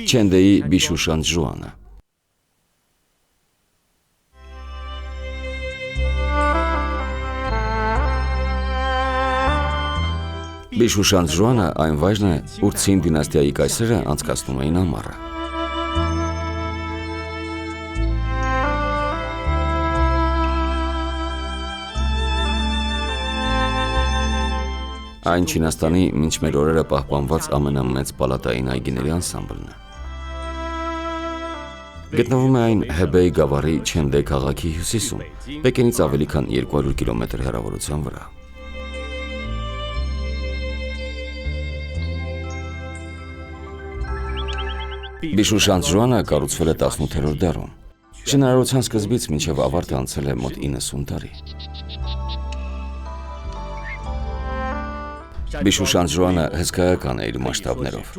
Չենդեի Բիշուշան Ժուանը։ Բիշուշան Ժուանը այն վայրն է, ուր Ցին դինաստիայի կայսրերը անցկացնում էին ամառը։ Այն Չինաստանի մինչ մեր օրերը պահպանված ամենամեծ պալատային այգիների անսամբլն է։ Գտնվում է այն Հեբեյ գավառի Չենդե քաղաքի հյուսիսում, Պեկինից ավելի քան 200 կիլոմետր հեռավորության վրա։ Բիշուշան Ժուանը կառուցվել է 18-րդ դարում։ Շինարարության սկզբից մինչև ավարտը անցել է մոտ 90 տարի։ Բիշուշան Ժուանը հսկայական է իր մասշտաբներով։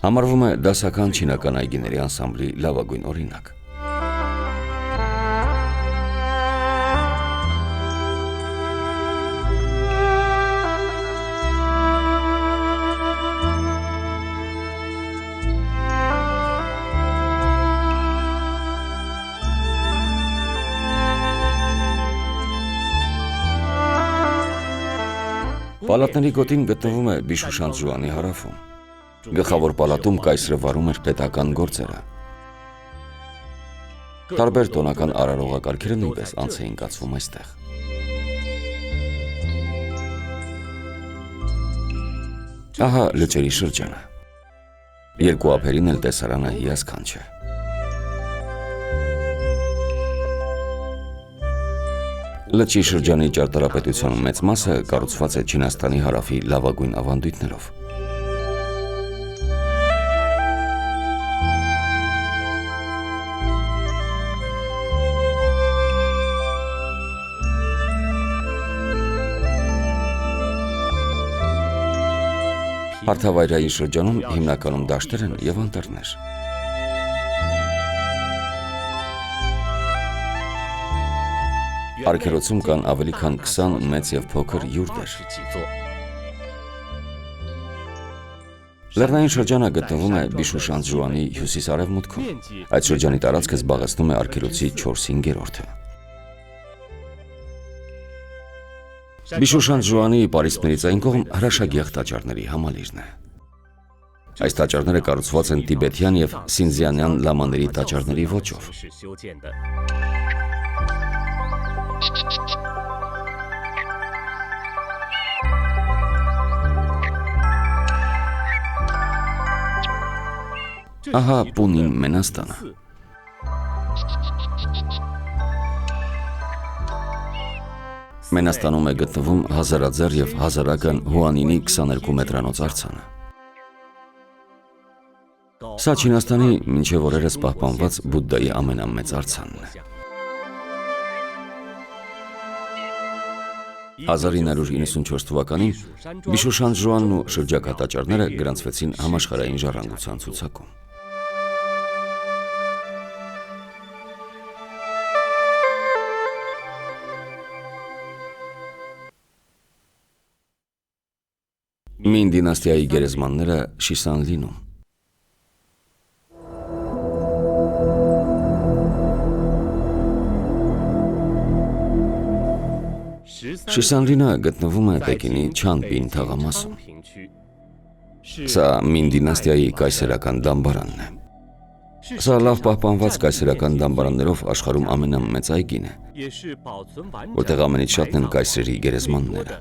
Համարվում է դասական չինական այգիների անսամբլի լավագույն օրինակ։ Պալատների գոտին գտնվում է Բիշուշան Ժուանի հարավում։ Գլխավոր պալատում կայսրը վարում էր պետական գործերը։ Տարբեր տոնական արարողակարգերը նույնպես անց էին կացվում այստեղ։ Ահա լճերի շրջանը։ Երկու ափերին էլ տեսարանը հիասքանչ է։ Լճի շրջանի ճարտարապետության մեծ մասը կառուցված է Չինաստանի հարավի լավագույն ավանդույթներով։ Հարթավայրային շրջանում հիմնականում դաշտեր են և անտառներ։ Արգելոցում կան ավելի քան 20 մեծ և փոքր յուրտեր։ Լեռնային շրջանը գտնվում է Բիշուշան Ժուանի հյուսիս-արևմուտքում։ Այդ շրջանի տարածքը զբաղեցնում է արգելոցի 4/5-ը։ Բիշուշան Ժուանի պարիսպներից այն կողմ հրաշագեղ տաճարների համալիրն է։ Այս տաճարները կառուցված են տիբեթյան և սինզյանյան լամաների տաճարների ոճով։ Ահա Պունին Մենաստանը։ Մենաստանում է գտնվում հազարաձեռ և հազարական Հուանինի 22 մետրանոց արձանը։ Սա Չինաստանի մինչև օրերս պահպանված Բուդդայի ամենամեծ արձանն է։ 1994 թվականին Բիշուշան Ժուանն ու շրջակա տաճարները գրանցվեցին համաշխարհային ժառանգության ցուցակում։ Մին դինաստիայի գերեզմանները Շիսանլինում։ Շիսանլինը գտնվում է Պեկինի Չանպին թաղամասում։ Սա Մին դինաստիայի կայսերական դամբարանն է։ Սա լավ պահպանված կայսերական դամբարաններով աշխարհում ամենամեծ այգին է, որտեղ ամենից շատն են կայսրերի գերեզմանները։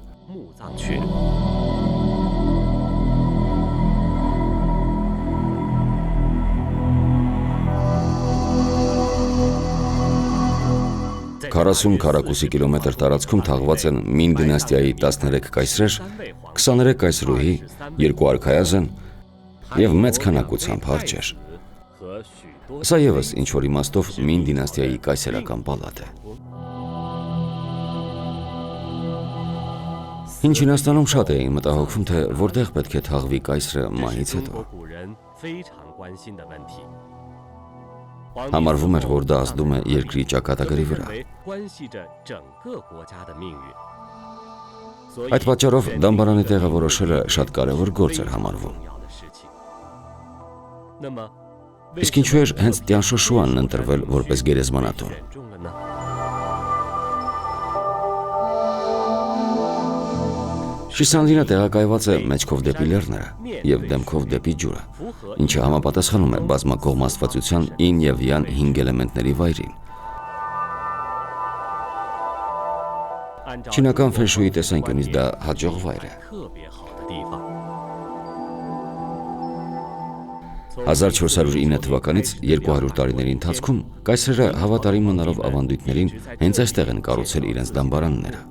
Քառասուն քառակուսի կիլոմետր տարածքում թաղված են Մին դինաստիայի 13 կայսրեր, 23 կայսրուհի, 2 արքայազն և մեծ քանակությամբ հարճեր։ Սա ևս ինչ-որ իմաստով Մին դինաստիայի կայսերական պալատ է։ Հին Չինաստանում շատ էին մտահոգվում, թե որտեղ պետք է թաղվի կայսրը մահից հետո։ Համարվում էր, որ դա ազդում է երկրի ճակատագրի վրա։ Այդ պատճառով դամբարանի տեղը որոշելը շատ կարևոր գործ էր համարվում։ Իսկ ինչու էր հենց Տյան Շոշուանն ընտրվել որպես գերեզմանատուն։ Շիսանդինը տեղակայված է մեջքով դեպի լեռները և դեմքով դեպի ջուրը, ինչը համապատասխանում է բազմակողմաստվածության ին և յան 5 էլեմենտների վայրին։ Չինական ֆենշուի տեսանկյունից դա հաջող վայր է։ 1409 թվականից 200 տարիների ընթացքում կայսրերը հավատարիմ մնալով ավանդույթներին հենց այստեղ են կառուցել իրենց դամբարանները։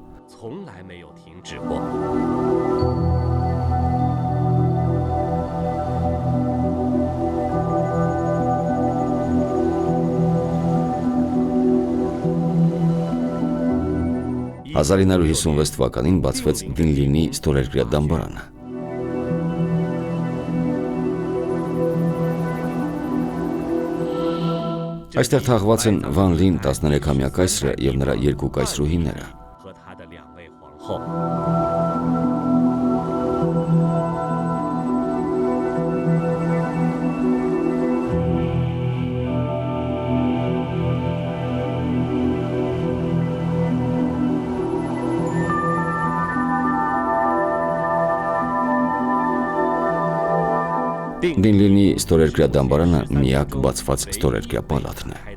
«1956 թվականին բացվեց Դինլինի ստորերկրյա դամբարանը։ Այստեղ թաղված են Վան Լին 13-ամյա կայսրը և նրա 2 կայսրուհիները։ Դինլինի ստորերկրյա դամբարանը միակ բացված ստորերկրյա պալատն է։